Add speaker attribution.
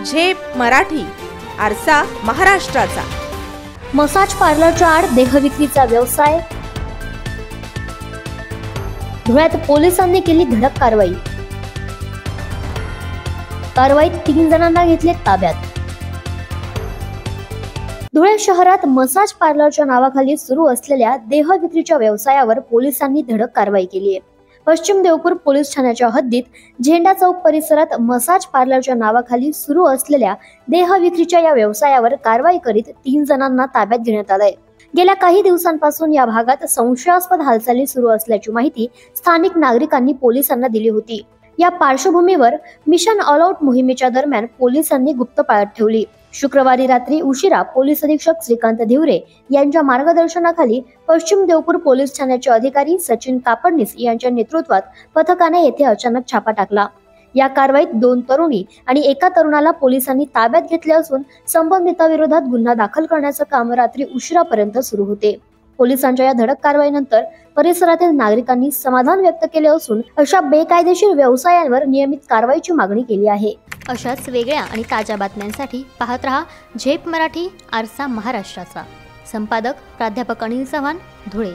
Speaker 1: झेप मराठी, आरसा महाराष्ट्राचा।
Speaker 2: मसाज पार्लरच्या आड देहविक्रीचा व्यवसाय। धुळ्यात पोलिसांनी केली धडक कारवाई। कारवाईत 3 जणांना घेतले ताब्यात। धुळे शहरात मसाज पार्लरच्या नावाखाली सुरू असलेल्या देहविक्रीच्या व्यवसायावर पोलिसांनी धडक कारवाई केली आहे। पश्चिम देवपूर पोलीस ठाण्याच्या हद्दीत झेंडा चौक परिसरात मसाज पार्लरच्या नावाखाली सुरू असलेल्या देहविक्रीच्या या व्यवसायावर कारवाई करीत 3 जणांना ताब्यात घेण्यात आलंय। गेल्या काही दिवसांपासून या भागात संशयास्पद हालचाली सुरू असल्याची माहिती स्थानिक नागरिकांनी पोलिसांना दिली होती। या पार्श्वभूमीवर मिशन ऑल आउट मोहिमेच्या दरम्यान पोलिसांनी गुप्त पाळत ठेवली। शुक्रवारी रात्री उशिरा पोलीस अधीक्षक श्रीकांत धिवरे यांच्या मार्गदर्शनाखाली पश्चिम देवपूर पोलीस ठाण्याचे अधिकारी सचिन कापडनीस यांच्या नेतृत्वात पथकाने येथे अचानक छापा टाकला। या कारवाईत 2 तरुणी आणि एका तरुणाला पोलिसांनी ताब्यात घेतले असून संबंधितांविरोधात गुन्हा दाखल करण्याचे काम रात्री उशिरापर्यंत सुरू होते। पोलिसांच्या या धडक कारवाईनंतर परिसरातील नागरिकांनी समाधान व्यक्त केले असून अशा बेकायदेशीर व्यवसायांवर नियमित कारवाईची मागणी केली आहे।
Speaker 3: अशाच वेगळ्या आणि ताज्या बातम्यांसाठी पाहत रहा झेप मराठी, आरसा महाराष्ट्राचा। संपादक प्राध्यापक अनिल चव्हाण, धुळे।